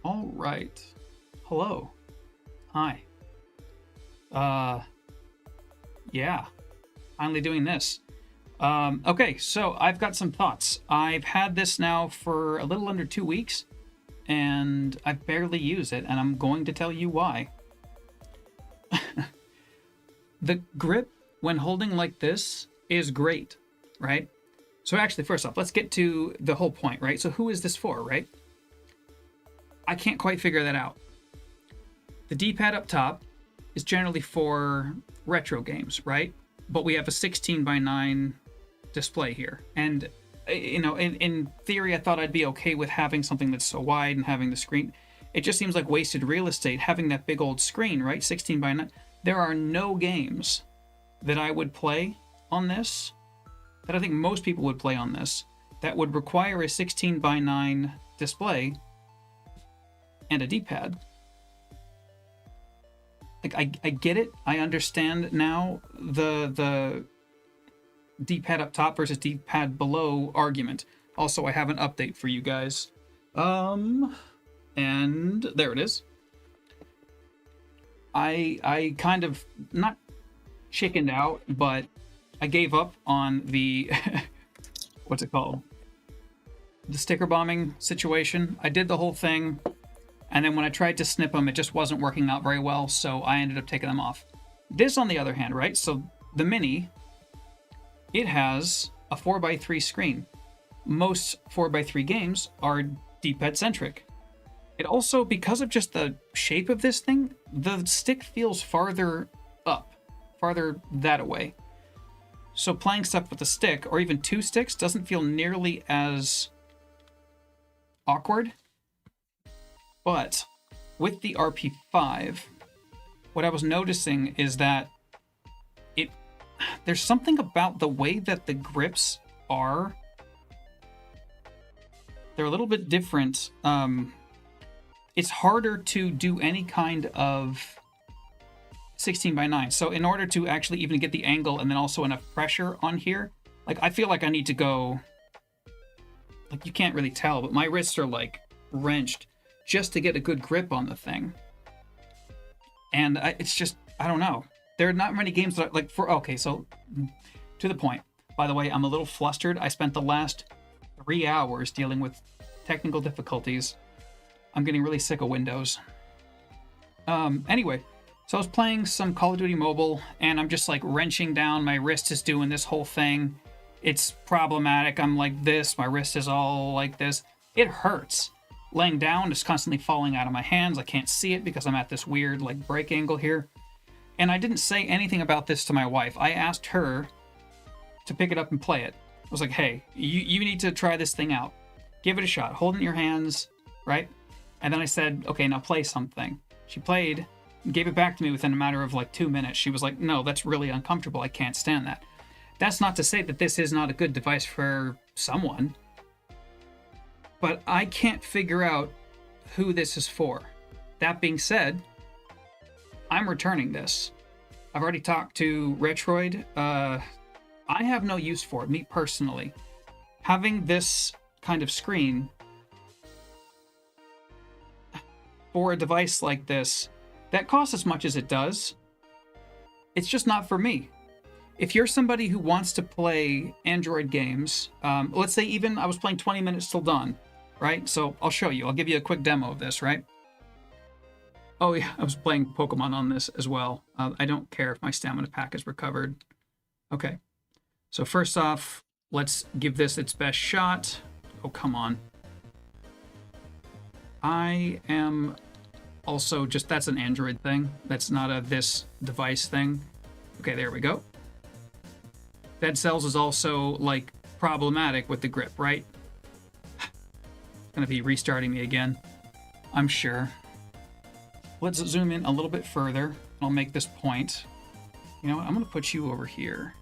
All right. Hello. Hi. Yeah. Finally doing this. Okay, so I've got some thoughts. I've had this now for a little under 2 weeks, and I've barely used it, and I'm going to tell you why. The grip, when holding like this, is great, right? So actually, first off, let's get to the whole point, right? So who is this for, right? I can't quite figure that out. The D-pad up top is generally for retro games, right? But we have a 16:9 display here. And, in theory, I thought I'd be okay with having something that's so wide and having the screen. It just seems like wasted real estate having that big old screen, right? 16:9. There are no games that I would play on this, that I think most people would play on this, that would require a 16:9 display and a D-pad. Like, I get it. I understand now the D-pad up top versus D-pad below argument. Also, I have an update for you guys. And there it is. I kind of, not chickened out, but I gave up on the what's it called? The sticker bombing situation. I did the whole thing, and then when I tried to snip them, it just wasn't working out very well, so I ended up taking them off. This, on the other hand, right? So the Mini, it has a 4x3 screen. Most 4x3 games are D-pad centric. It also, because of just the shape of this thing, the stick feels farther up, farther that way. So playing stuff with a stick, or even two sticks, doesn't feel nearly as awkward. But with the RP5, what I was noticing is that there's something about the way that the grips are. They're a little bit different. It's harder to do any kind of 16:9. So in order to actually even get the angle and then also enough pressure on here, like, I feel like I need to go, like, you can't really tell, but my wrists are like wrenched just to get a good grip on the thing. And it's just, I don't know. There are not many games that okay, so to the point. By the way, I'm a little flustered. I spent the last 3 hours dealing with technical difficulties. I'm getting really sick of Windows. Anyway, so I was playing some Call of Duty Mobile, and I'm just like wrenching down. My wrist is doing this whole thing. It's problematic. I'm like this. My wrist is all like this. It hurts. Laying down, it's constantly falling out of my hands. I can't see it because I'm at this weird like break angle here. And I didn't say anything about this to my wife. I asked her to pick it up and play it. I was like, hey, you need to try this thing out. Give it a shot. Hold it in your hands, right? And then I said, okay, now play something. She played, gave it back to me within a matter of like 2 minutes. She was like, no, that's really uncomfortable. I can't stand that. That's not to say that this is not a good device for someone, but I can't figure out who this is for. That being said, I'm returning this. I've already talked to Retroid. I have no use for it, me personally. Having this kind of screen for a device like this that costs as much as it does, it's just not for me. If you're somebody who wants to play Android games, let's say even I was playing 20 minutes till dawn, right? So I'll show you. I'll give you a quick demo of this, right? Oh yeah, I was playing Pokemon on this as well. I don't care if my stamina pack is recovered. Okay, so first off, let's give this its best shot. Oh, come on. I am also just, that's an Android thing. That's not a this device thing. Okay, there we go. Dead Cells is also like problematic with the grip, right? Gonna be restarting me again, I'm sure. Let's zoom in a little bit further. I'll make this point. You know what? I'm gonna put you over here.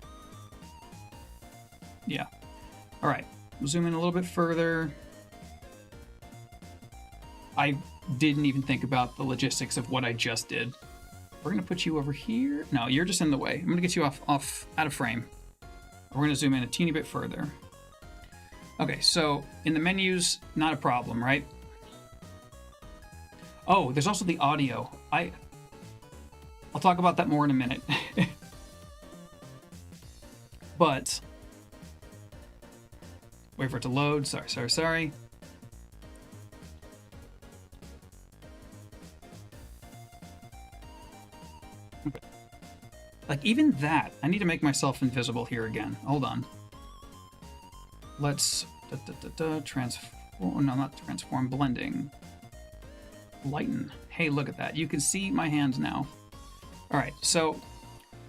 Yeah. All right. We'll zoom in a little bit further. I didn't even think about the logistics of what I just did. We're gonna put you over here. No, you're just in the way. I'm gonna get you off out of frame. We're gonna zoom in a teeny bit further. Okay, so in the menus, not a problem, right? Oh, there's also the audio. I'll talk about that more in a minute. But wait for it to load. Sorry. Okay. Like even that, I need to make myself invisible here again. Hold on. Let's transform. No, not transform. Blending. Lighten. Hey, look at that. You can see my hands now. All right, so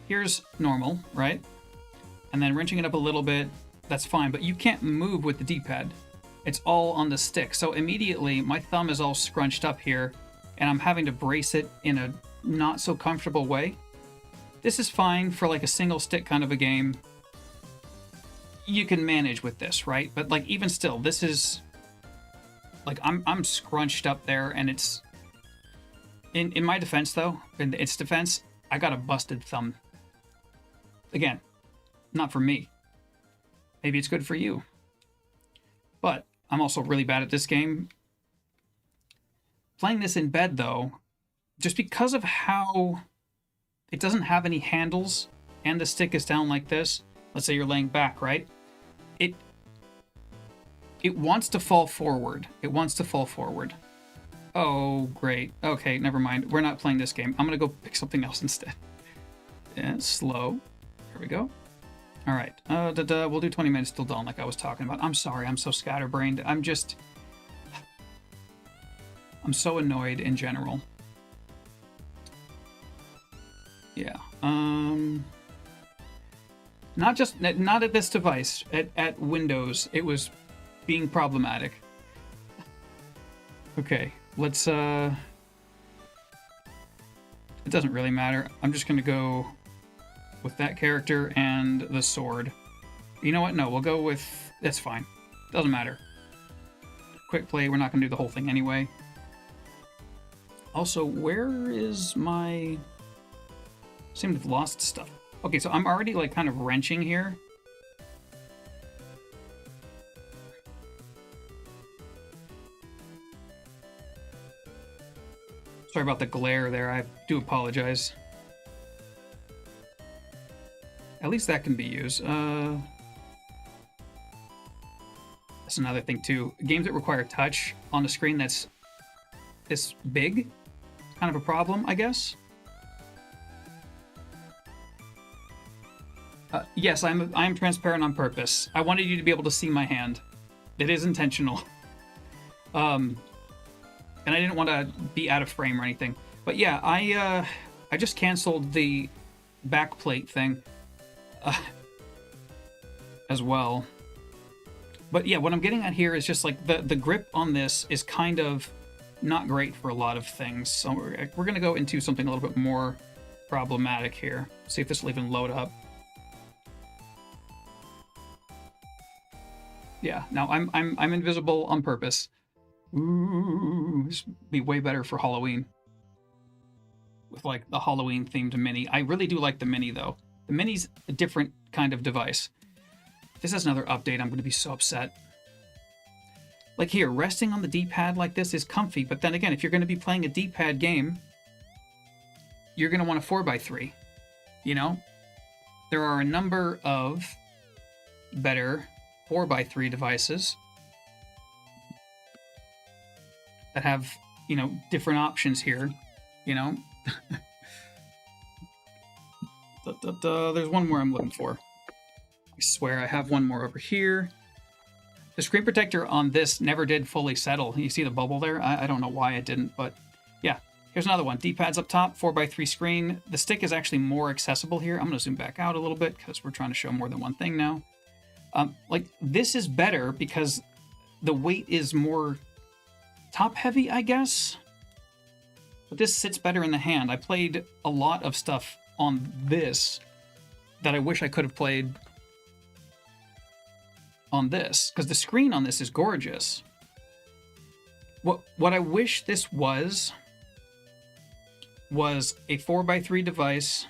here's normal, right? And then wrenching it up a little bit, that's fine, but you can't move with the D-pad. It's all on the stick. So immediately my thumb is all scrunched up here and I'm having to brace it in a not so comfortable way. This is fine for like a single stick kind of a game. You can manage with this, right? But like even still, this is like I'm scrunched up there and it's in my defense though, in its defense, I got a busted thumb. Again, not for me. Maybe it's good for you. But I'm also really bad at this game. Playing this in bed though, just because of how it doesn't have any handles and the stick is down like this, let's say you're laying back, right? It wants to fall forward. It wants to fall forward. Oh, great. Okay, never mind. We're not playing this game. I'm gonna go pick something else instead. Yeah, slow. Here we go. All right. We'll do 20 minutes till dawn like I was talking about. I'm sorry. I'm so scatterbrained. I'm so annoyed in general. Yeah. Not at this device. At Windows, it was being problematic. Okay, let's it doesn't really matter. I'm just gonna go with that character and the sword. You know what? No, we'll go with... That's fine. Doesn't matter. Quick play, we're not gonna do the whole thing anyway. Also, where is my... Seem to have lost stuff. Okay, so I'm already like kind of wrenching here. Sorry about the glare there, I do apologize. At least that can be used. That's another thing too. Games that require touch on a screen that's this big, kind of a problem, I guess. Yes, I'm transparent on purpose. I wanted you to be able to see my hand. It is intentional. And I didn't want to be out of frame or anything. But yeah, I just canceled the backplate thing as well. But yeah, what I'm getting at here is just like the grip on this is kind of not great for a lot of things. So we're going to go into something a little bit more problematic here. See if this will even load up. Yeah, now I'm invisible on purpose. Ooh, this would be way better for Halloween. With like the Halloween themed mini. I really do like the mini though. The mini's a different kind of device. If this has another update, I'm going to be so upset. Like here, resting on the D-pad like this is comfy, but then again, if you're going to be playing a D-pad game, you're going to want a 4x3. You know? There are a number of better 4x3 devices that have, you know, different options here, you know? There's one more I'm looking for. I swear I have one more over here. The screen protector on this never did fully settle. You see the bubble there? I don't know why it didn't, but yeah. Here's another one. D-pad's up top, 4x3 screen. The stick is actually more accessible here. I'm going to zoom back out a little bit because we're trying to show more than one thing now. Like, this is better because the weight is more top-heavy, I guess? But this sits better in the hand. I played a lot of stuff on this that I wish I could have played on this, because the screen on this is gorgeous. What I wish this was a 4x3 device,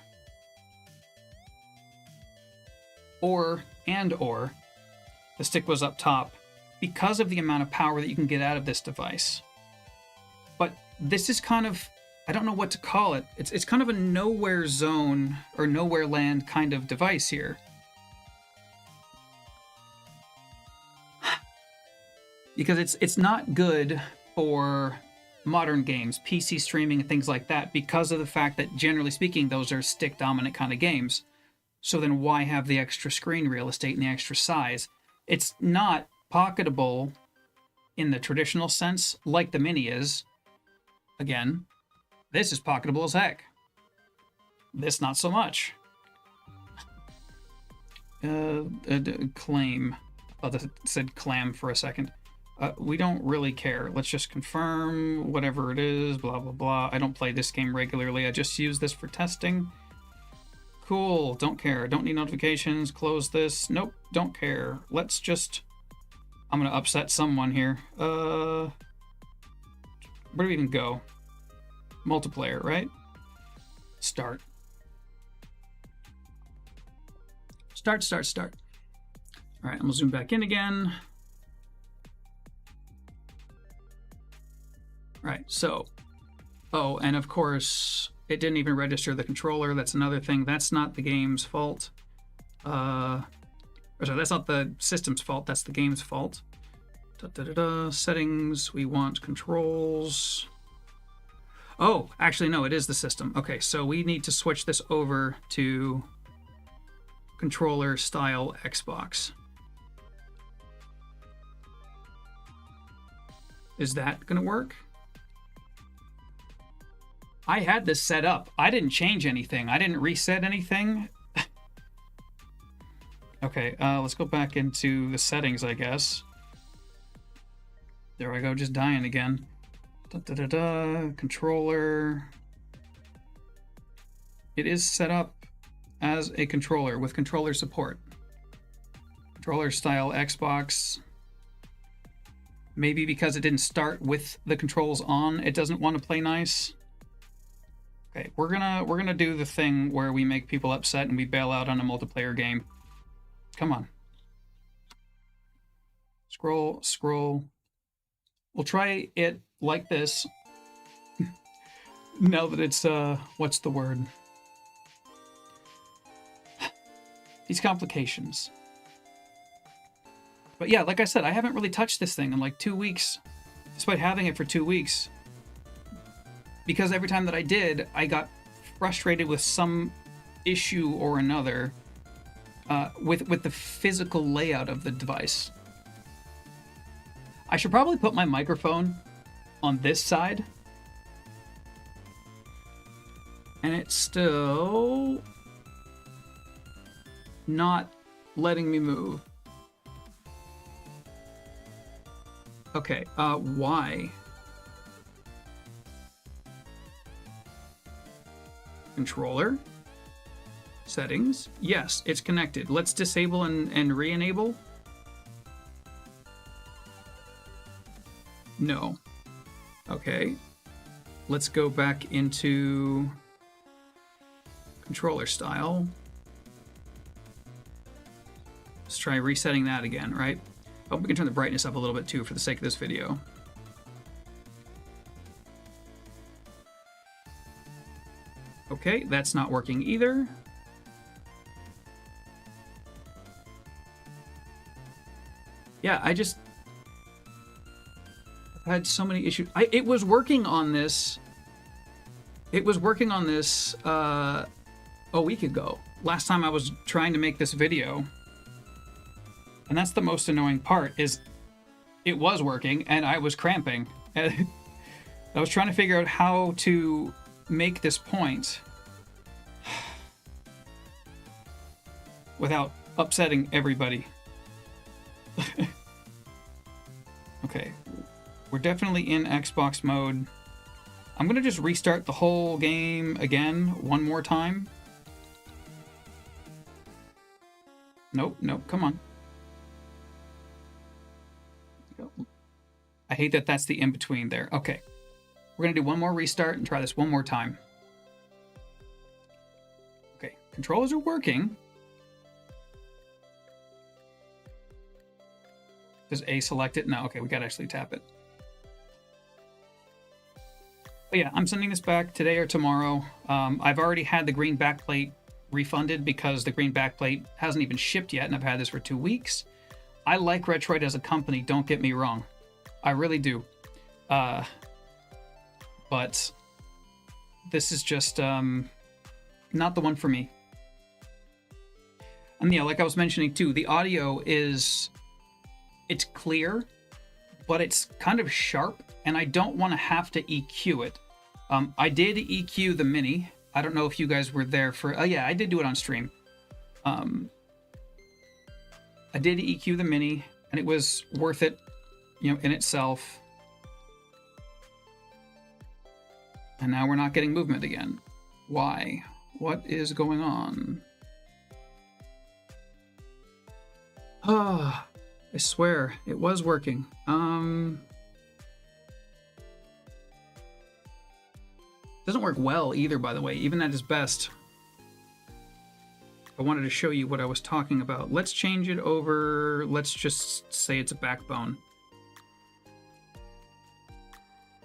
or the stick was up top, because of the amount of power that you can get out of this device. But this is kind of, I don't know what to call it. It's kind of a nowhere zone or nowhere land kind of device here. Because it's not good for modern games, PC streaming and things like that, because of the fact that generally speaking, those are stick dominant kind of games. So then why have the extra screen real estate and the extra size? It's not pocketable in the traditional sense like the Mini is. Again, this is pocketable as heck. This not so much. Claim. Oh, that said clam for a second. We don't really care. Let's just confirm whatever it is, blah, blah, blah. I don't play this game regularly. I just use this for testing. Cool, don't care. Don't need notifications. Close this. Nope, don't care. Let's just... I'm going to upset someone here. Where do we even go? Multiplayer, right? Start. Start. All right, I'm going to zoom back in again. Right, so, oh, and of course, it didn't even register the controller. That's another thing. That's not the game's fault. Sorry, that's not the system's fault. That's the game's fault. Settings, we want controls. Oh, actually, no, it is the system. Okay, so we need to switch this over to controller style Xbox. Is that going to work? I had this set up. I didn't change anything. I didn't reset anything. Okay, let's go back into the settings, I guess. There I go, just dying again. Controller. It is set up as a controller with controller support. Controller style Xbox. Maybe because it didn't start with the controls on, it doesn't want to play nice. Okay, we're gonna do the thing where we make people upset and we bail out on a multiplayer game. Come on. Scroll. We'll try it like this. Now that it's what's the word? These complications. But yeah, like I said, I haven't really touched this thing in like 2 weeks, despite having it for 2 weeks. Because every time that I did, I got frustrated with some issue or another with the physical layout of the device. I should probably put my microphone on this side. And it's still not letting me move. Okay, why? Controller. Settings. Yes, it's connected. Let's disable and re-enable. No. Okay. Let's go back into controller style. Let's try resetting that again, right? Oh, we can turn the brightness up a little bit too for the sake of this video. Okay, that's not working either. Yeah, I've had so many issues. It was working on this. It was working on this a week ago. Last time I was trying to make this video. And that's the most annoying part, is it was working and I was cramping. And I was trying to figure out how to make this point without upsetting everybody. Okay, we're definitely in Xbox mode. I'm gonna just restart the whole game again one more time. Nope, come on. I hate that that's the in-between there. Okay, we're gonna do one more restart and try this one more time. Okay, controls are working. Does A select it? No, okay, we gotta actually tap it. But yeah, I'm sending this back today or tomorrow. I've already had the green backplate refunded because the green backplate hasn't even shipped yet, and I've had this for 2 weeks. I like Retroid as a company, don't get me wrong. I really do. But this is just not the one for me. And yeah, like I was mentioning too, the audio it's clear, but it's kind of sharp, and I don't want to have to EQ it. I did EQ the Mini. I don't know if you guys were there for... Oh yeah, I did do it on stream. I did EQ the Mini, and it was worth it, you know, in itself. And now we're not getting movement again. Why? What is going on? Ah, I swear it was working. Doesn't work well either, by the way, even at its best. I wanted to show you what I was talking about. Let's change it over. Let's just say it's a backbone.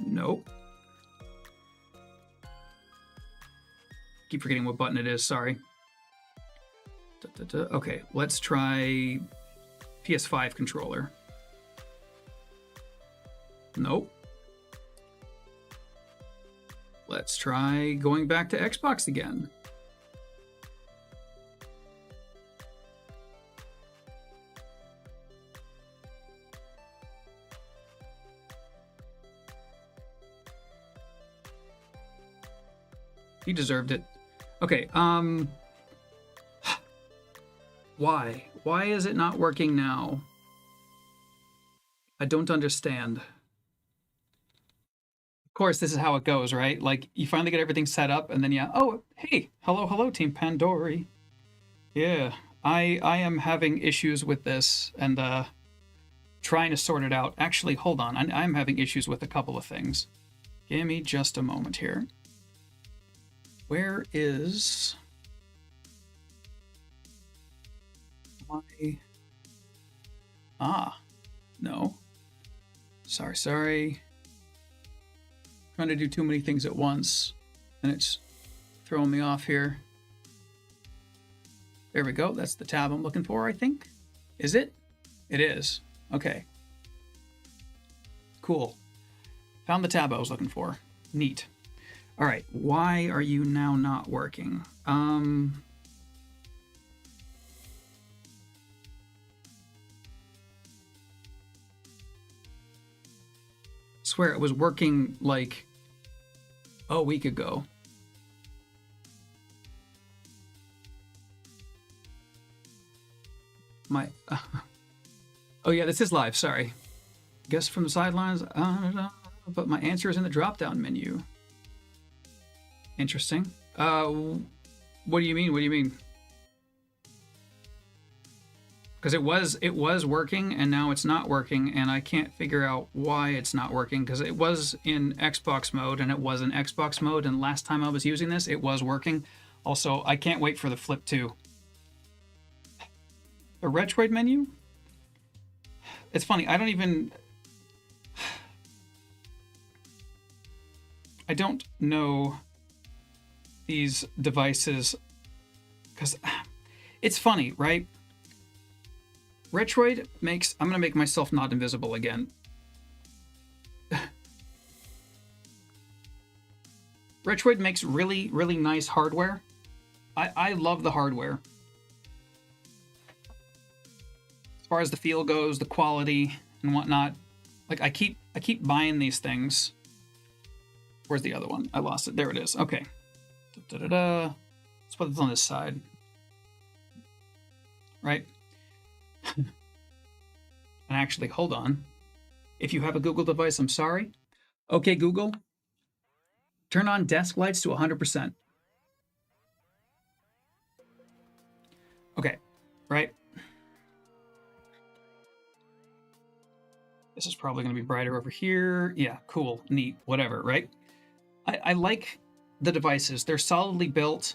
Nope. Keep forgetting what button it is, sorry. Okay, let's try PS5 controller. Nope. Let's try going back to Xbox again. He deserved it. Okay, why? Why is it not working now? I don't understand. Of course, this is how it goes, right? Like, you finally get everything set up, and then yeah, oh, hey, hello, Team Pandori. Yeah, I am having issues with this, and trying to sort it out. Actually, hold on, I'm having issues with a couple of things. Give me just a moment here. Where is my... No. Sorry. Trying to do too many things at once, and it's throwing me off here. There we go. That's the tab I'm looking for, I think. Is it? It is. Okay. Cool. Found the tab I was looking for. Neat. All right. Why are you now not working? Swear it was working like a week ago. Oh yeah, this is live. Sorry. Guess from the sidelines. But my answer is in the drop-down menu. Interesting. What do you mean? What do you mean? Because it was working, and now it's not working, and I can't figure out why it's not working, because it was in Xbox mode, and it was in Xbox mode, and last time I was using this, it was working. Also, I can't wait for the Flip 2. The Retroid menu? It's funny, I don't know these devices, because it's funny, right? Retroid makes... I'm going to make myself not invisible again. Retroid makes really, really nice hardware. I love the hardware. As far as the feel goes, the quality and whatnot. Like, I keep buying these things. Where's the other one? I lost it. There it is. Okay. Let's put this on this side. Right? And actually, hold on. If you have a Google device, I'm sorry. Okay, Google, turn on desk lights to 100%. Okay, right. This is probably going to be brighter over here. Yeah, cool, neat, whatever, right? I like the devices. They're solidly built.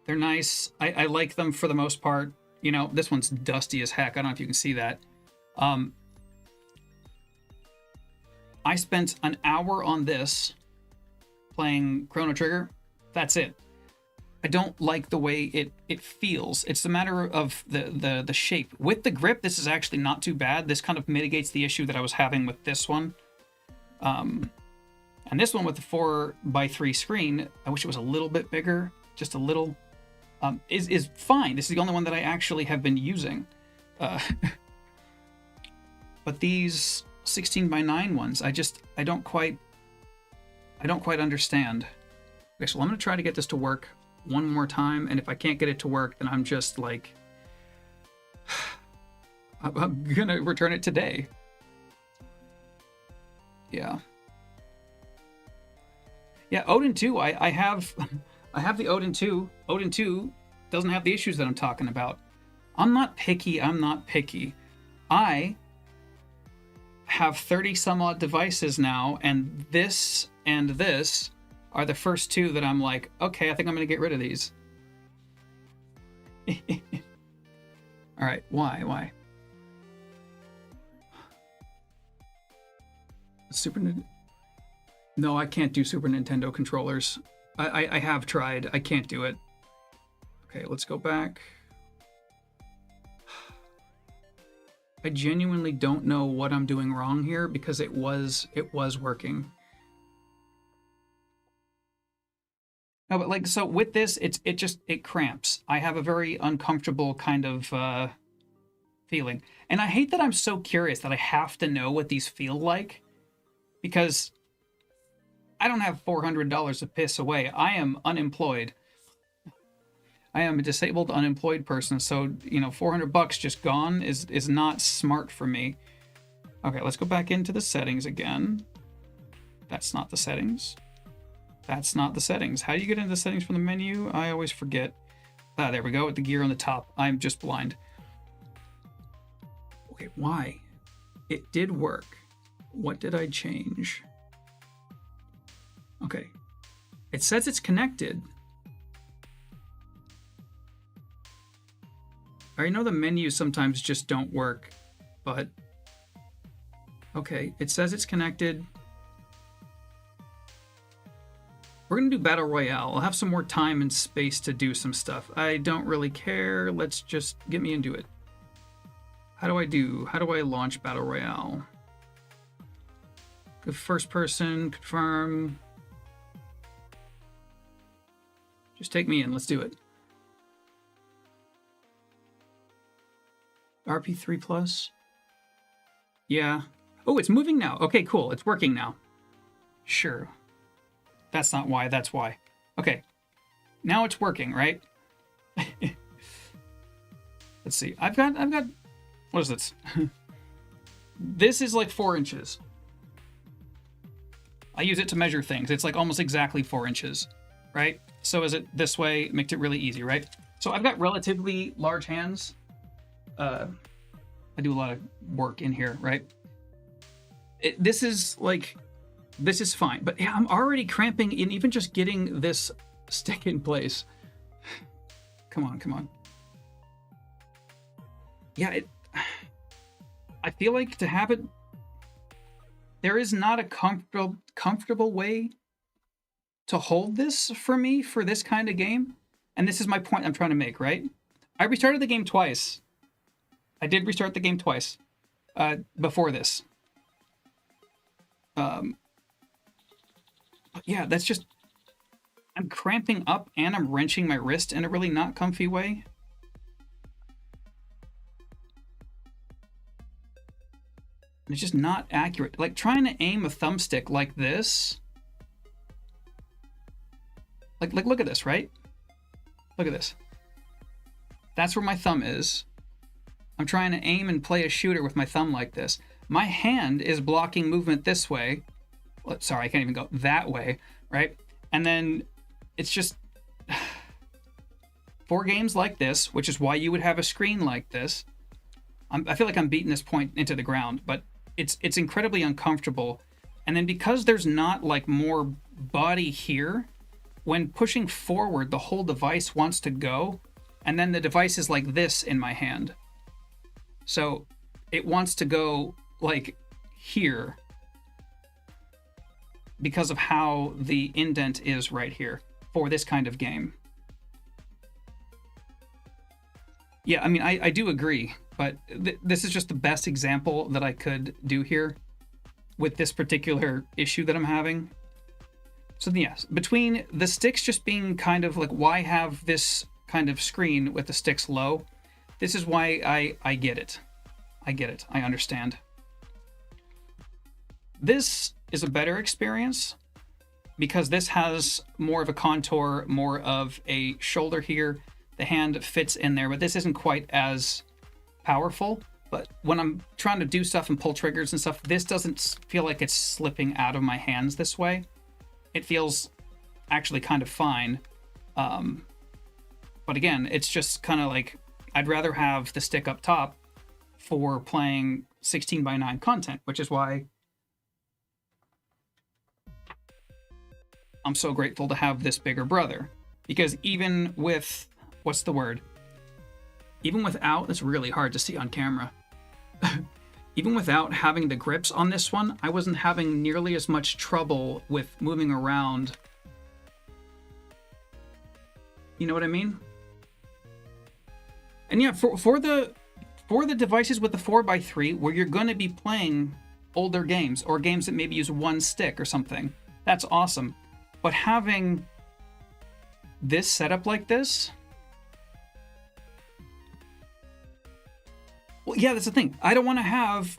They're nice. I like them for the most part. You know, this one's dusty as heck. I don't know if you can see that. I spent an hour on this playing Chrono Trigger. That's it. I don't like the way it feels. It's a matter of the shape. With the grip, this is actually not too bad. This kind of mitigates the issue that I was having with this one. And this one with the 4:3 screen, I wish it was a little bit bigger, just a little, is fine. This is the only one that I actually have been using. But these 16:9 ones, I don't quite understand. Okay, so I'm gonna try to get this to work one more time, and if I can't get it to work, then I'm just like, I'm gonna return it today. Yeah. Yeah, Odin 2, I have the Odin 2. Odin 2 doesn't have the issues that I'm talking about. I'm not picky. I have 30 some odd devices now, and this are the first two that I'm like, okay, I think I'm going to get rid of these. All right, why? No, I can't do Super Nintendo controllers. I have tried. I can't do it. Okay, let's go back. I genuinely don't know what I'm doing wrong here because it was working. No, but like, so with this, it cramps. I have a very uncomfortable kind of feeling. And I hate that I'm so curious that I have to know what these feel like, because I don't have $400 to piss away. I am unemployed. I am a disabled, unemployed person, so, you know, $400 just gone is not smart for me. Okay, let's go back into the settings again. That's not the settings. That's not the settings. How do you get into the settings from the menu? I always forget. Ah, there we go, with the gear on the top. I'm just blind. Okay, why? It did work. What did I change? Okay. It says it's connected. I already know the menus sometimes just don't work, but okay, it says it's connected. We're gonna do Battle Royale. I'll have some more time and space to do some stuff. I don't really care. Let's just get me into it. How do I launch Battle Royale? Go first person, confirm. Just take me in, let's do it. RP3 plus? Yeah. Oh, it's moving now. Okay, cool. It's working now. Sure. That's not why, that's why. Okay. Now it's working, right? Let's see. I've got what is this? This is like 4 inches. I use it to measure things. It's like almost exactly 4 inches, right? So is it this way? It makes it really easy, right? So I've got relatively large hands. I do a lot of work in here, right? This is fine, but yeah, I'm already cramping in even just getting this stick in place. Come on. Yeah, I feel like to have it, there is not a comfortable way to hold this for me for this kind of game. And this is my point I'm trying to make, right? I restarted the game twice. I did restart the game twice before this. But yeah, that's just, I'm cramping up and I'm wrenching my wrist in a really not comfy way. And it's just not accurate. Like trying to aim a thumbstick like this. Like look at this, right? Look at this. That's where my thumb is. I'm trying to aim and play a shooter with my thumb like this. My hand is blocking movement this way. Well, sorry, I can't even go that way, right? And then it's just 4 games like this, which is why you would have a screen like this. I feel like I'm beating this point into the ground, but it's incredibly uncomfortable. And then because there's not like more body here, when pushing forward, the whole device wants to go, and then the device is like this in my hand. So it wants to go like here. because of how the indent is right here for this kind of game. Yeah, I mean, I do agree, but this is just the best example that I could do here with this particular issue that I'm having. So yes, between the sticks just being kind of like, why have this kind of screen with the sticks low? This is why I get it. I get it. I understand. This is a better experience because this has more of a contour, more of a shoulder here. The hand fits in there, but this isn't quite as powerful. But when I'm trying to do stuff and pull triggers and stuff, this doesn't feel like it's slipping out of my hands this way. It feels actually kind of fine. But again, it's just kind of like, I'd rather have the stick up top for playing 16:9 content, which is why I'm so grateful to have this bigger brother. Because even with, what's the word? Even without, it's really hard to see on camera. Even without having the grips on this one, I wasn't having nearly as much trouble with moving around. You know what I mean? And yeah, for the devices with the 4x3, where you're going to be playing older games or games that maybe use one stick or something, that's awesome. But having this setup like this, well, yeah, that's the thing. I don't want to have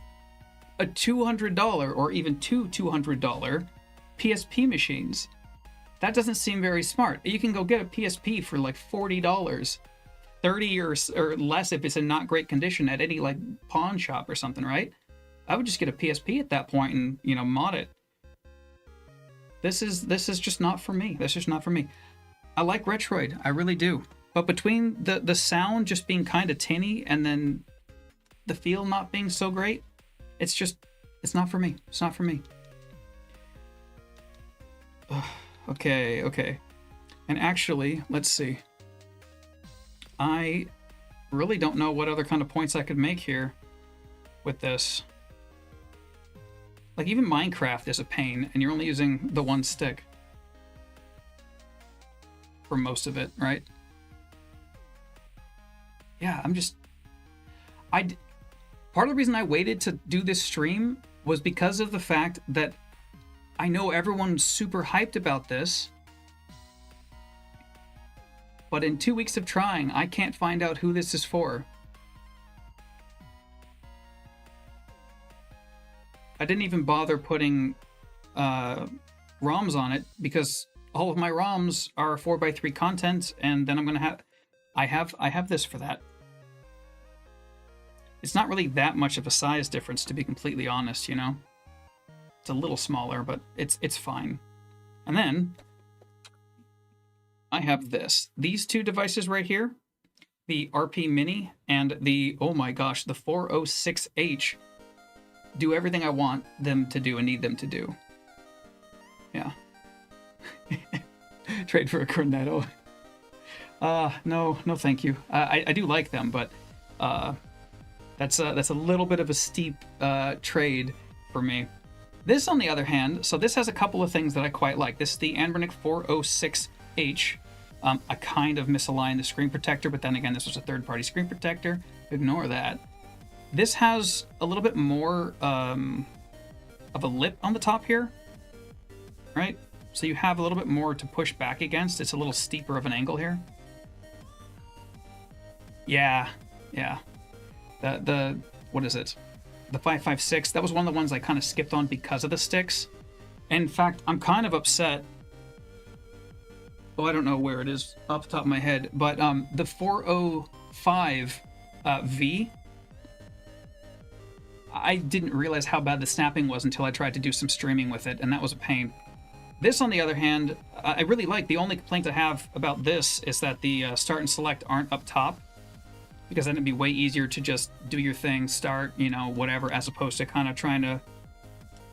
a $200 or even two $200 PSP machines. That doesn't seem very smart. You can go get a PSP for like $40, 30 or less if it's in not great condition at any like pawn shop or something, right? I would just get a PSP at that point and, you know, mod it. This is just not for me. That's just not for me. I like Retroid, I really do. But between the sound just being kind of tinny and then the feel not being so great, it's not for me. It's not for me. Okay. And actually, let's see. I really don't know what other kind of points I could make here with this. Like, even Minecraft is a pain, and you're only using the one stick for most of it, right? Yeah, part of the reason I waited to do this stream was because of the fact that I know everyone's super hyped about this, but in 2 weeks of trying, I can't find out who this is for. I didn't even bother putting ROMs on it because all of my ROMs are 4x3 content, and then I'm gonna have I have this for that. It's not really that much of a size difference, to be completely honest, you know? It's a little smaller, but it's fine. And then I have this. These two devices right here, the RP Mini and the, oh my gosh, the 406H, do everything I want them to do and need them to do. Yeah. Trade for a Cornetto. No, thank you. I do like them, but that's a little bit of a steep trade for me. This, on the other hand, so this has a couple of things that I quite like. This is the Anbernic 406H. I kind of misaligned the screen protector, but then again, this was a third-party screen protector. Ignore that. This has a little bit more of a lip on the top here, right? So you have a little bit more to push back against. It's a little steeper of an angle here. Yeah. The what is it? The 556, that was one of the ones I kind of skipped on because of the sticks. In fact, I'm kind of upset. Oh, I don't know where it is off the top of my head, but the 405 V, I didn't realize how bad the snapping was until I tried to do some streaming with it, and that was a pain. This, on the other hand, I really like. The only complaint I have about this is that the start and select aren't up top, because then it'd be way easier to just do your thing, start, you know, whatever, as opposed to kind of trying to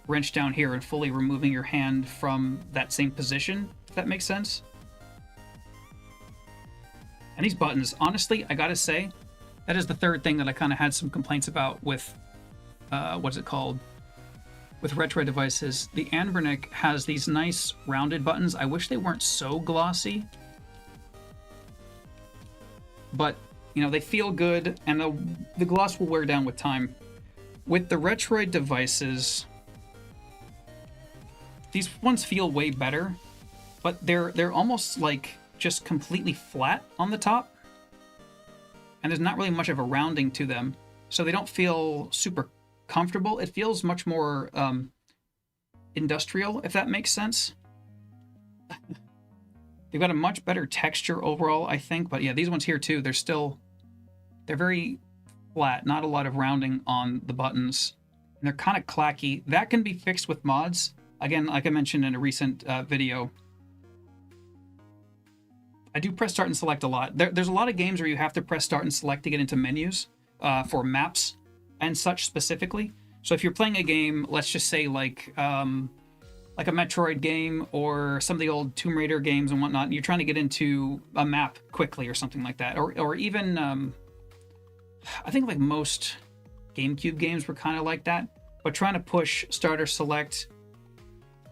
wrench down here and fully removing your hand from that same position, if that makes sense. And these buttons, honestly, I gotta say, that is the third thing that I kind of had some complaints about with, what's it called? with Retroid devices, the Anbernic has these nice rounded buttons. I wish they weren't so glossy, but you know, they feel good, and the gloss will wear down with time. With the Retroid devices, these ones feel way better, but they're almost like just completely flat on the top, and there's not really much of a rounding to them, so they don't feel super comfortable. It feels much more industrial, if that makes sense. They've got a much better texture overall, I think, but yeah, these ones here too, they're very flat, not a lot of rounding on the buttons, and they're kind of clacky. That can be fixed with mods. Again, like I mentioned in a recent video, I do press start and select a lot. There's a lot of games where you have to press start and select to get into menus for maps and such specifically. So if you're playing a game, let's just say like a Metroid game or some of the old Tomb Raider games and whatnot, and you're trying to get into a map quickly or something like that, or even I think like most GameCube games were kind of like that, but trying to push start or select,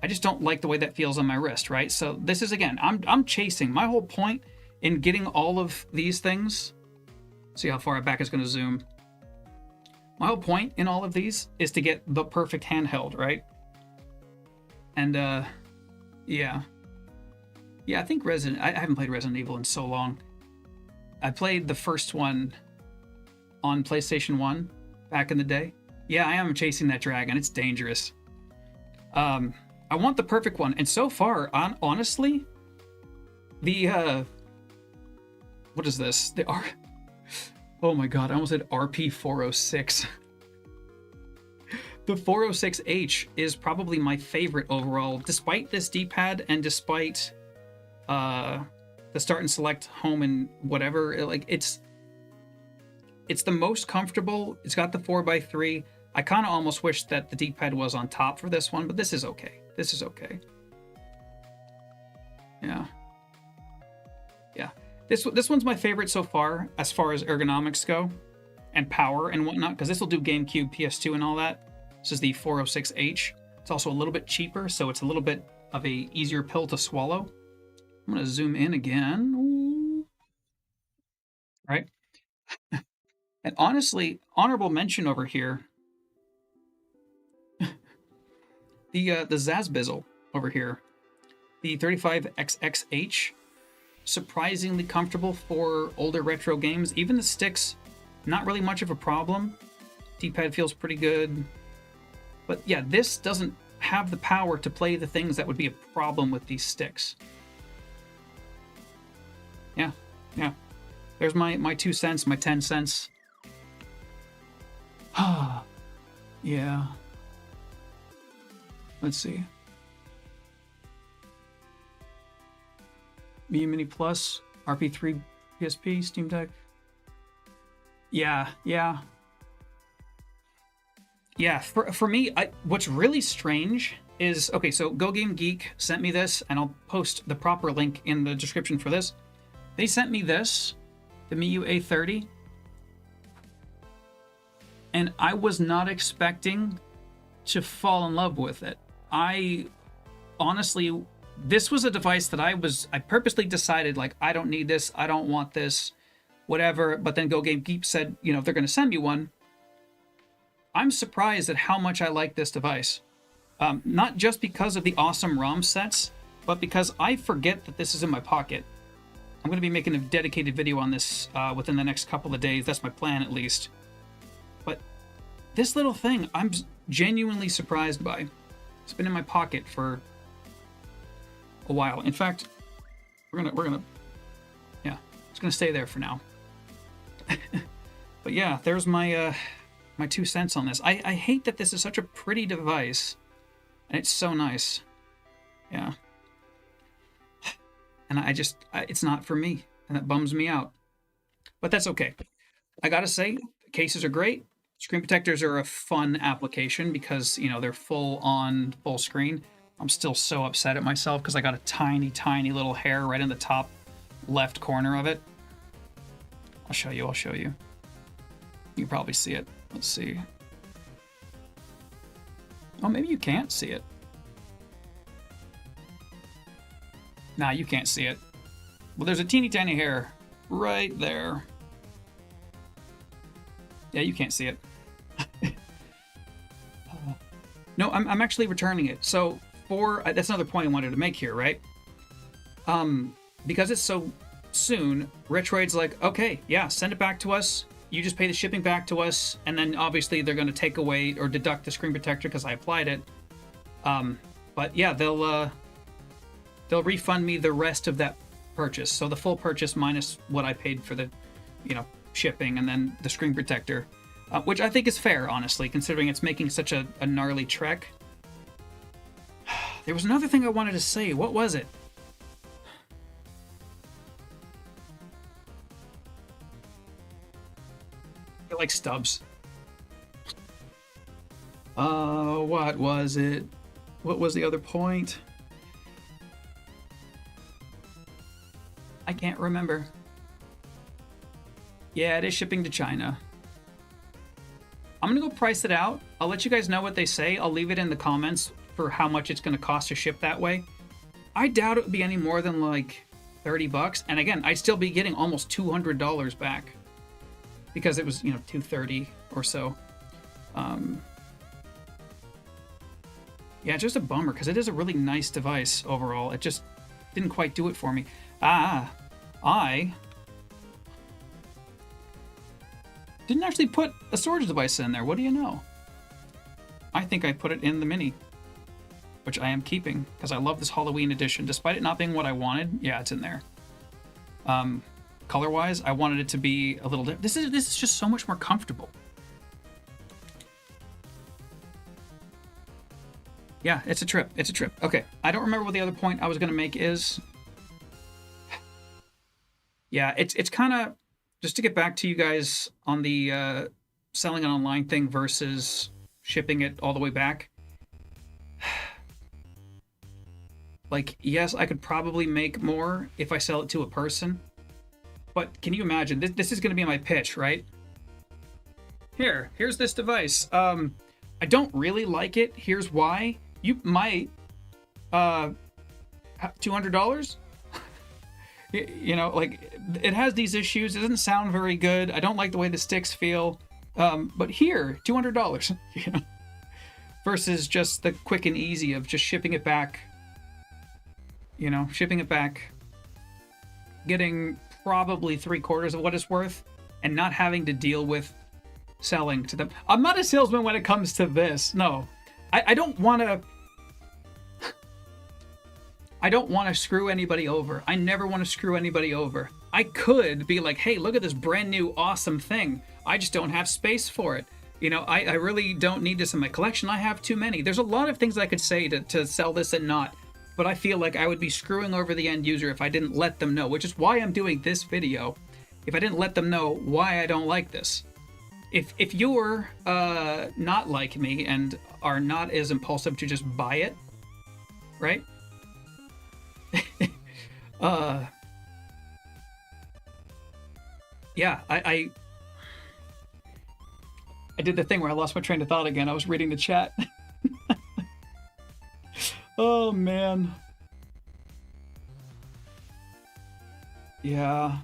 I just don't like the way that feels on my wrist, right? So this is, again, I'm chasing. My whole point in getting all of these things, see how far back it's going to zoom. My whole point in all of these is to get the perfect handheld, right? And yeah, I think I haven't played Resident Evil in so long. I played the first one on PlayStation 1 back in the day. Yeah, I am chasing that dragon. It's dangerous. I want the perfect one, and so far, honestly, the what is this? Oh my god, I almost said RP406. The 406H is probably my favorite overall, despite this D-pad and despite the start and select home and whatever. Like it's the most comfortable. It's got the 4x3. I kind of almost wish that the D-pad was on top for this one, but this is okay. This is okay. Yeah. This one's my favorite so far as ergonomics go and power and whatnot, because this will do GameCube, PS2, and all that. This is the 406H. It's also a little bit cheaper, so it's a little bit of a easier pill to swallow. I'm going to zoom in again. Ooh. Right? And honestly, honorable mention over here, the Zazbizzle over here, the 35XXH, surprisingly comfortable for older retro games. Even the sticks, not really much of a problem. D-pad feels pretty good. But yeah, this doesn't have the power to play the things that would be a problem with these sticks. Yeah. There's my 2 cents, my 10 cents. Yeah. Let's see. Mini Plus, RP3, PSP, Steam Deck. Yeah. For me, what's really strange is, okay, so Go Game Geek sent me this, and I'll post the proper link in the description for this. They sent me this, the Miu A30, and I was not expecting to fall in love with it. I honestly, this was a device that I purposely decided, like, I don't need this, I don't want this, whatever, but then Go Game Geek said, you know, if they're going to send me one, I'm surprised at how much I like this device. Not just because of the awesome ROM sets, but because I forget that this is in my pocket. I'm going to be making a dedicated video on this within the next couple of days. That's my plan, at least. But this little thing, I'm genuinely surprised by. It's been in my pocket for a while. In fact, we're gonna, yeah, it's gonna stay there for now. But yeah, there's my my 2 cents on this. I hate that this is such a pretty device, and it's so nice. Yeah. And it's not for me, and that bums me out. But that's okay. I gotta say, cases are great. Screen protectors are a fun application because, you know, they're full screen. I'm still so upset at myself because I got a tiny, tiny little hair right in the top left corner of it. I'll show you. You can probably see it. Let's see. Oh, maybe you can't see it. Nah, you can't see it. Well, there's a teeny tiny hair right there. Yeah, you can't see it. No, I'm actually returning it. So that's another point I wanted to make here, right? Because it's so soon, Retroid's like, okay, yeah, send it back to us. You just pay the shipping back to us, and then obviously they're going to take away or deduct the screen protector because I applied it. But yeah, they'll refund me the rest of that purchase. So the full purchase minus what I paid for the, shipping and then the screen protector, which I think is fair, honestly, considering it's making such a gnarly trek. There was another thing I wanted to say. What was it? I feel like Stubbs. What was it? What was the other point? I can't remember. Yeah, it is shipping to China. I'm gonna go price it out. I'll let you guys know what they say. I'll leave it in the comments for how much it's gonna cost to ship that way. I doubt it would be any more than like 30 bucks. And again, I'd still be getting almost $200 back because it was, $230 or so. Yeah, just a bummer because it is a really nice device overall. It just didn't quite do it for me. I didn't actually put a storage device in there. What do you know? I think I put it in the mini, which I am keeping because I love this Halloween edition. Despite it not being what I wanted, yeah, it's in there. Color-wise, I wanted it to be a little different. This is just so much more comfortable. Yeah, it's a trip. It's a trip. Okay, I don't remember what the other point I was going to make is. Yeah, it's kind of, just to get back to you guys on the selling an online thing versus shipping it all the way back. Like, yes, I could probably make more if I sell it to a person. But can you imagine? This is going to be my pitch, right? Here's this device. I don't really like it. Here's why. You might. $200? Like, it has these issues. It doesn't sound very good. I don't like the way the sticks feel. But here, $200. Versus just the quick and easy of just shipping it back. Shipping it back, getting probably 3/4 of what it's worth, and not having to deal with selling to them. I'm not a salesman when it comes to this. No, I don't want to. I don't want to screw anybody over. I never want to screw anybody over. I could be like, hey, look at this brand new awesome thing. I just don't have space for it. I really don't need this in my collection. I have too many. There's a lot of things I could say to sell this and not, but I feel like I would be screwing over the end user if I didn't let them know, which is why I'm doing this video. If I didn't let them know why I don't like this. If you're not like me and are not as impulsive to just buy it, right? Yeah, I did the thing where I lost my train of thought again. I was reading the chat. Oh, man. Yeah.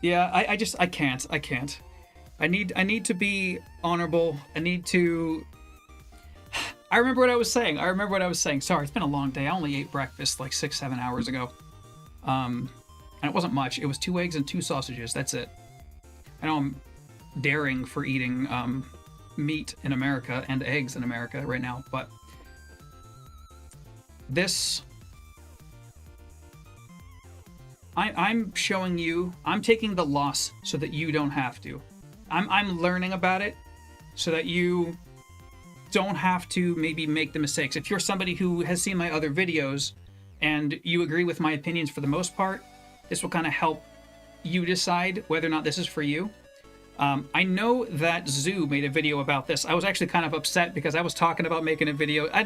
Yeah, I can't. I need to be honorable. I need to... I remember what I was saying. Sorry, it's been a long day. I only ate breakfast like 6-7 hours ago. And it wasn't much. It was 2 eggs and 2 sausages. That's it. I know I'm daring for eating meat in America and eggs in America right now, but this... I'm showing you, I'm taking the loss so that you don't have to. I'm learning about it so that you don't have to maybe make the mistakes. If you're somebody who has seen my other videos and you agree with my opinions for the most part, this will kind of help you decide whether or not this is for you. I know that Zoo made a video about this. I was actually kind of upset because I was talking about making a video. I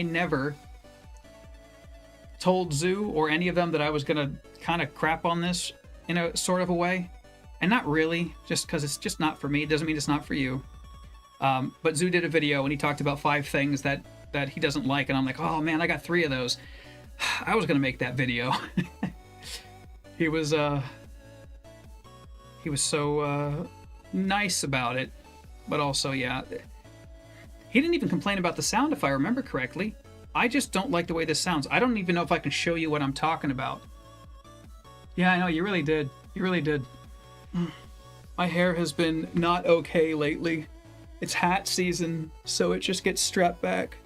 never told Zoo or any of them that I was gonna kind of crap on this in a sort of a way. And not really, just because it's just not for me. It doesn't mean it's not for you. But Zoo did a video and he talked about 5 things that he doesn't like, and I'm like, oh man, I got 3 of those. I was gonna make that video. He was so nice about it, but also, yeah, he didn't even complain about the sound, if I remember correctly. I just don't like the way this sounds. I don't even know if I can show you what I'm talking about. Yeah, I know, you really did. You really did. My hair has been not okay lately. It's hat season, so it just gets strapped back.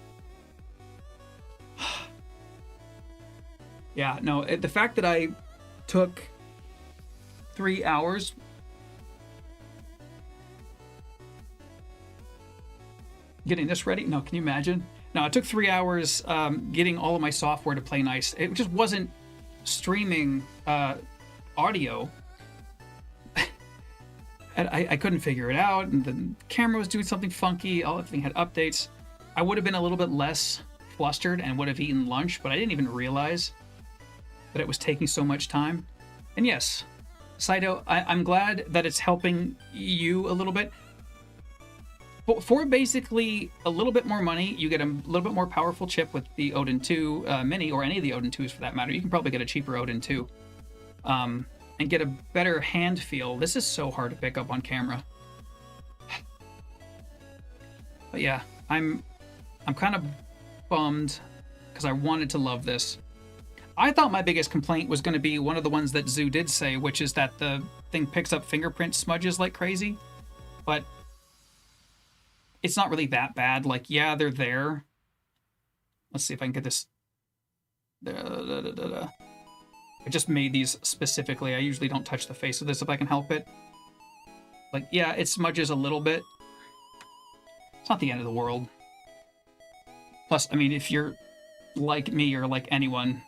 Yeah, no, the fact that I took 3 hours getting this ready. No, can you imagine? No, it took 3 hours getting all of my software to play nice. It just wasn't streaming audio. And I couldn't figure it out, and the camera was doing something funky. Everything had updates. I would have been a little bit less flustered and would have eaten lunch, but I didn't even realize that it was taking so much time. And yes, Saito, I'm glad that it's helping you a little bit. For basically a little bit more money, you get a little bit more powerful chip with the Odin 2 Mini, or any of the Odin 2s for that matter. You can probably get a cheaper Odin 2. And get a better hand feel. This is so hard to pick up on camera. But yeah, I'm kind of bummed because I wanted to love this. I thought my biggest complaint was going to be one of the ones that Zoo did say, which is that the thing picks up fingerprint smudges like crazy. But it's not really that bad. Like, yeah, they're there. Let's see if I can get this. I just made these specifically. I usually don't touch the face of this if I can help it. Like, yeah, it smudges a little bit. It's not the end of the world. Plus, I mean, if you're like me or like anyone,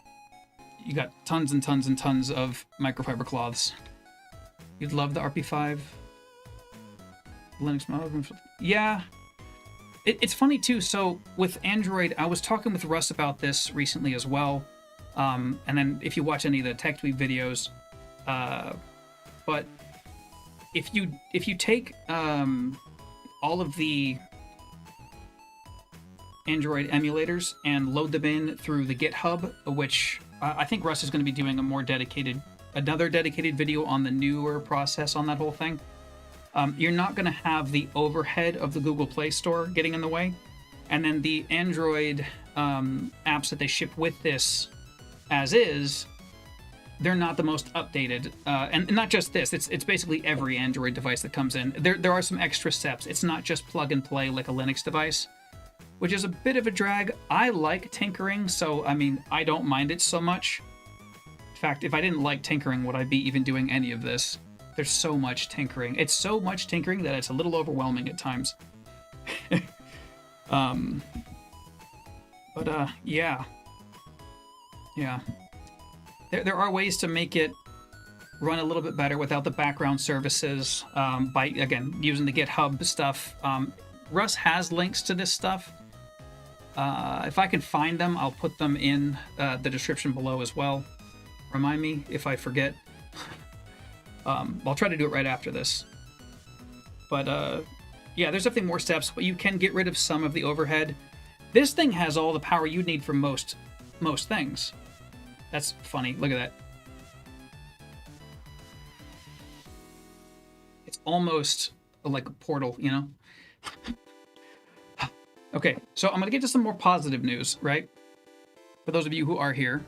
you got tons and tons and tons of microfiber cloths. You'd love the RP5. Linux model. Yeah. It's funny, too. So, with Android, I was talking with Russ about this recently as well. And then if you watch any of the Tech Tweet videos, but if you take all of the Android emulators and load them in through the GitHub, which I think Russ is going to be doing another dedicated video on the newer process on that whole thing. You're not going to have the overhead of the Google Play Store getting in the way, and then the Android apps that they ship with this as is, they're not the most updated, and not just this. It's basically every Android device that comes in. There are some extra steps. It's not just plug and play like a Linux device, which is a bit of a drag. I like tinkering, so I mean, I don't mind it so much. In fact, if I didn't like tinkering, would I be even doing any of this? There's so much tinkering. It's so much tinkering that it's a little overwhelming at times. Yeah. Yeah. There are ways to make it run a little bit better without the background services, by, again, using the GitHub stuff. Russ has links to this stuff. If I can find them, I'll put them in the description below as well. Remind me if I forget. I'll try to do it right after this. But yeah, there's definitely more steps, but you can get rid of some of the overhead. This thing has all the power you'd need for most things. That's funny. Look at that. It's almost like a portal, you know? Okay, so I'm going to get to some more positive news, right? For those of you who are here.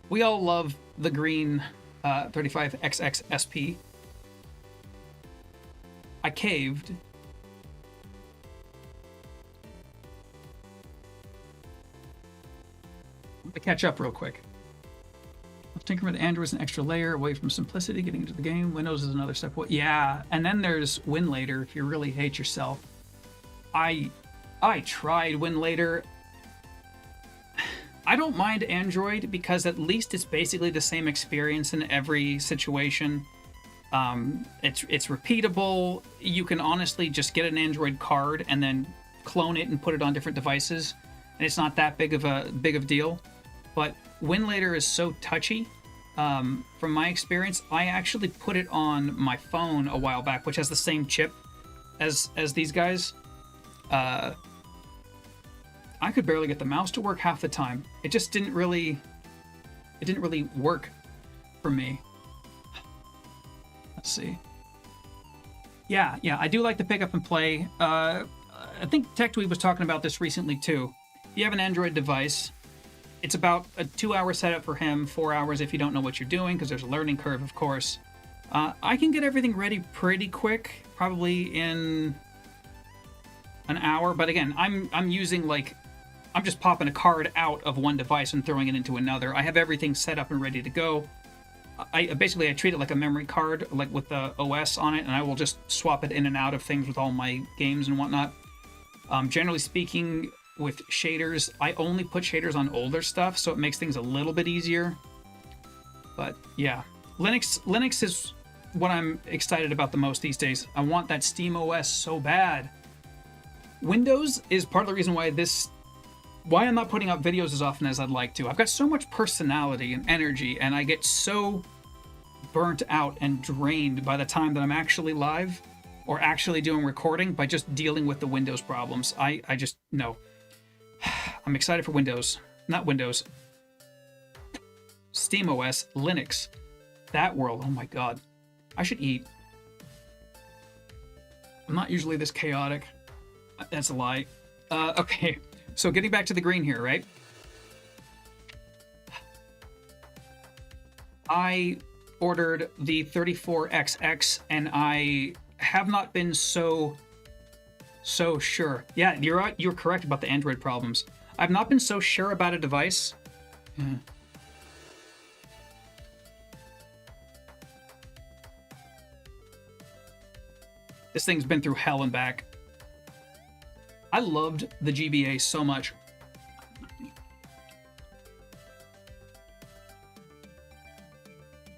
We all love the green 35XX SP. I caved. To catch up real quick. Tinkering with Android is an extra layer away from simplicity, getting into the game. Windows is another step. Well, yeah, and then there's WinLater if you really hate yourself. I tried WinLater. I don't mind Android because at least it's basically the same experience in every situation. It's repeatable. You can honestly just get an Android card and then clone it and put it on different devices, and it's not that big of a deal. But WinLater is so touchy from my experience, I actually put it on my phone a while back, which has the same chip as these guys. I could barely get the mouse to work half the time. It just didn't really work for me. Let's see. Yeah, I do like to pick up and play. I think TechTweet was talking about this recently too. If you have an Android device, it's about a 2-hour setup for him, 4 hours if you don't know what you're doing, because there's a learning curve, of course. I can get everything ready pretty quick, probably in an hour. But again, I'm using I'm just popping a card out of one device and throwing it into another. I have everything set up and ready to go. I treat it like a memory card, like with the OS on it, and I will just swap it in and out of things with all my games and whatnot. Generally speaking, with shaders, I only put shaders on older stuff, so it makes things a little bit easier. But yeah, Linux is what I'm excited about the most these days. I want that Steam OS so bad. Windows is part of the reason why I'm not putting out videos as often as I'd like to. I've got so much personality and energy, and I get so burnt out and drained by the time that I'm actually live or actually doing recording by just dealing with the Windows problems. I just, no. I'm excited for Windows. Not Windows. SteamOS, Linux. That world, oh my god. I should eat. I'm not usually this chaotic. That's a lie. Okay. So getting back to the green here, right? I ordered the 34XX, and I have not been so sure. Yeah, you're correct about the Android problems. I've not been so sure about a device. This thing's been through hell and back. I loved the GBA so much.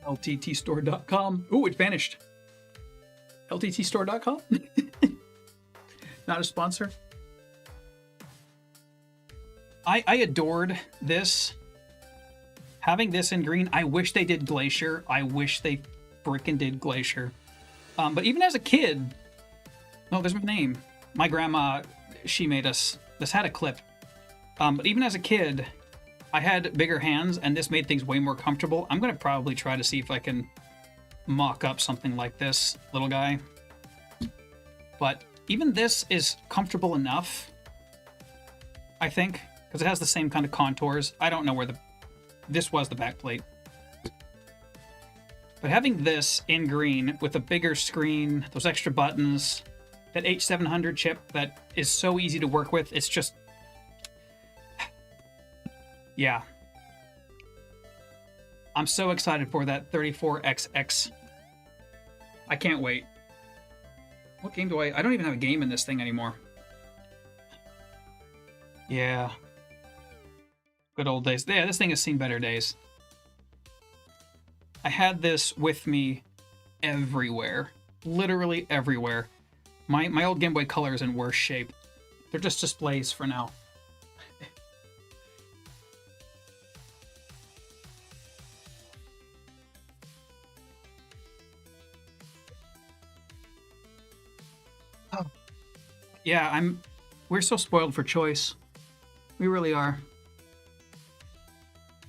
LTTstore.com. Ooh, it vanished. LTTstore.com? Not a sponsor. I adored this. Having this in green, I wish they did Glacier. I wish they frickin' did Glacier. But even as a kid... No, there's my name. My grandma... She made us. This had a clip. But even as a kid, I had bigger hands, and this made things way more comfortable. I'm going to probably try to see if I can mock up something like this little guy. But even this is comfortable enough, I think, because it has the same kind of contours. I don't know where this was the back plate. But having this in green with a bigger screen, those extra buttons... That H700 chip that is so easy to work with, it's just... Yeah. I'm so excited for that 34XX. I can't wait. What game do I don't even have a game in this thing anymore. Yeah. Good old days. Yeah, this thing has seen better days. I had this with me everywhere. Literally everywhere. My old Game Boy Color is in worse shape. They're just displays for now. Oh. Yeah, we're so spoiled for choice. We really are.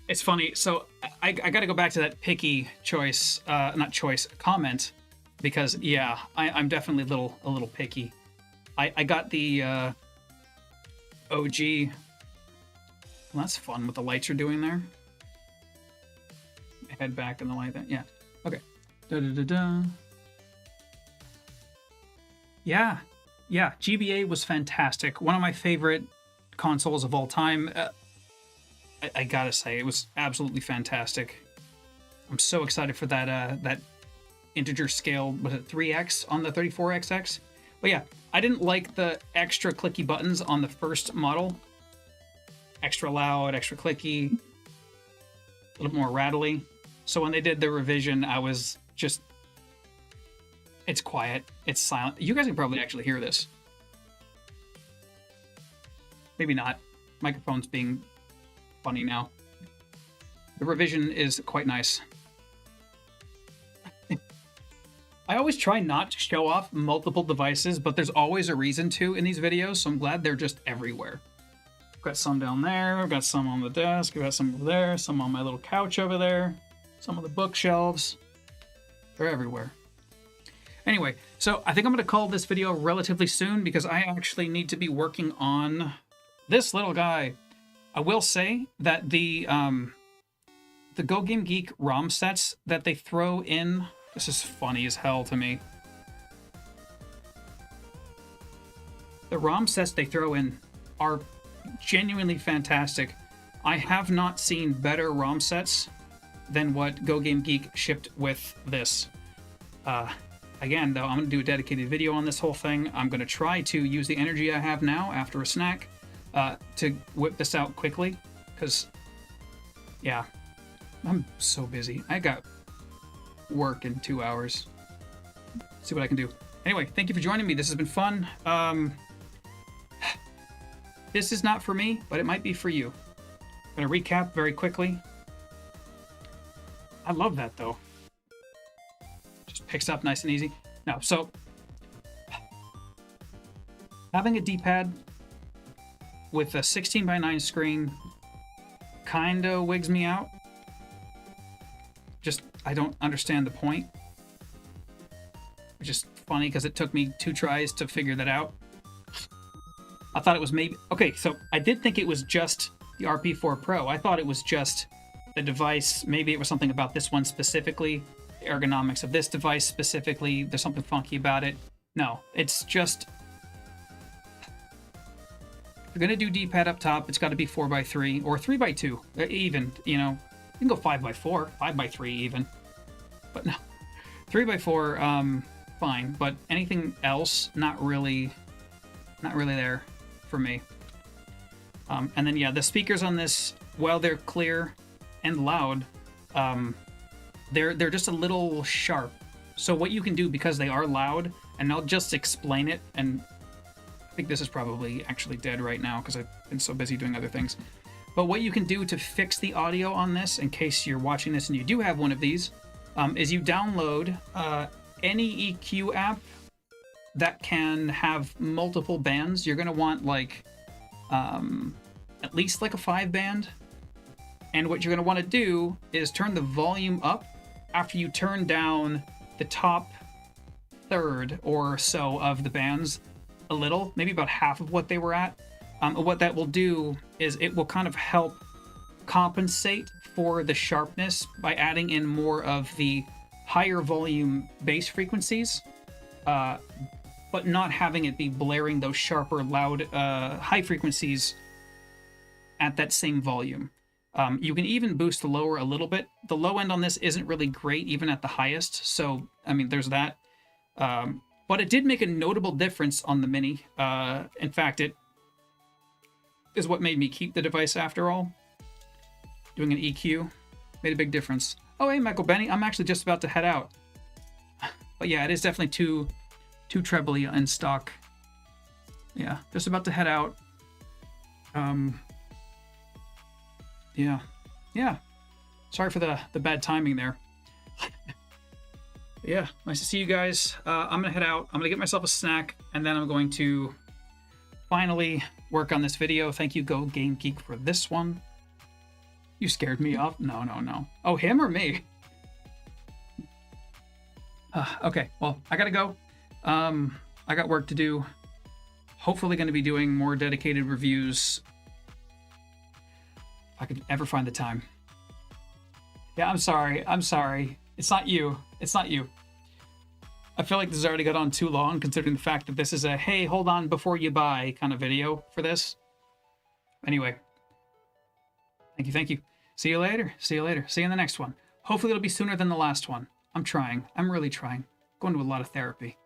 It's funny, so I gotta go back to that picky choice, not choice, comment. Because, yeah, I'm definitely a little picky. I got the OG. Well, that's fun what the lights are doing there. Head back in the light. Yeah. Okay. Da-da-da-da. Yeah. GBA was fantastic. One of my favorite consoles of all time. I gotta say, it was absolutely fantastic. I'm so excited for that integer scale, was it 3x on the 34XX? But yeah, I didn't like the extra clicky buttons on the first model. Extra loud, extra clicky, a little more rattly. So when they did the revision, I was just... It's quiet, it's silent. You guys can probably actually hear this. Maybe not. Microphone's being funny now. The revision is quite nice. I always try not to show off multiple devices, but there's always a reason to in these videos, so I'm glad they're just everywhere. I've got some down there, I've got some on the desk, I've got some over there, some on my little couch over there, some on the bookshelves. They're everywhere. Anyway, so I think I'm going to call this video relatively soon because I actually need to be working on this little guy. I will say that the Go Game Geek ROM sets that they throw in, this is funny as hell to me. The ROM sets they throw in are genuinely fantastic. I have not seen better ROM sets than what Go Game Geek shipped with this. Again, though, I'm going to do a dedicated video on this whole thing. I'm going to try to use the energy I have now after a snack to whip this out quickly, because, yeah, I'm so busy. I got work in 2 hours. See what I can do. Anyway, thank you for joining me. This has been fun. This is not for me, but it might be for you. I'm going to recap very quickly. I love that, though. Just picks up nice and easy. No, so having a D-pad with a 16:9 screen kind of wigs me out. Just, I don't understand the point. Which is funny because it took me 2 tries to figure that out. I thought it was maybe... Okay, so I did think it was just the RP4 Pro. I thought it was just the device. Maybe it was something about this one specifically. The ergonomics of this device specifically. There's something funky about it. No, it's just... If you're going to do D-pad up top, it's got to be 4x3 or 3x2. Even, you know. You can go 5x4, 5x3 even. But no. 3x4, fine. But anything else, not really there for me. And then, yeah, the speakers on this, while they're clear and loud, they're just a little sharp. So what you can do, because they are loud, and I'll just explain it, and I think this is probably actually dead right now because I've been so busy doing other things. But what you can do to fix the audio on this, in case you're watching this and you do have one of these, is you download any EQ app that can have multiple bands. You're going to want like at least like a 5-band. And what you're going to want to do is turn the volume up after you turn down the top third or so of the bands a little, maybe about half of what they were at. What that will do is it will kind of help compensate for the sharpness by adding in more of the higher volume bass frequencies, but not having it be blaring those sharper, loud, high frequencies at that same volume. You can even boost the lower a little bit. The low end on this isn't really great, even at the highest, so, I mean, there's that. But it did make a notable difference on the Mini. In fact, it is what made me keep the device after all. Doing an EQ made a big difference. Oh, hey, Michael Benny, I'm actually just about to head out. But yeah, it is definitely too trebly in stock. Yeah, just about to head out. Yeah. Sorry for the bad timing there. Yeah, nice to see you guys. I'm gonna head out. I'm gonna get myself a snack, and then I'm going to finally work on this video. Thank you, Go Game Geek, for this one. You scared me off. No. Oh, him or me? Okay, well, I gotta go. I got work to do. Hopefully going to be doing more dedicated reviews. If I could ever find the time. Yeah, I'm sorry. It's not you. I feel like this has already got on too long, considering the fact that this is a, hey, hold on before you buy kind of video for this. Anyway. Thank you. See you later. See you in the next one. Hopefully it'll be sooner than the last one. I'm trying. I'm really trying. Going to a lot of therapy.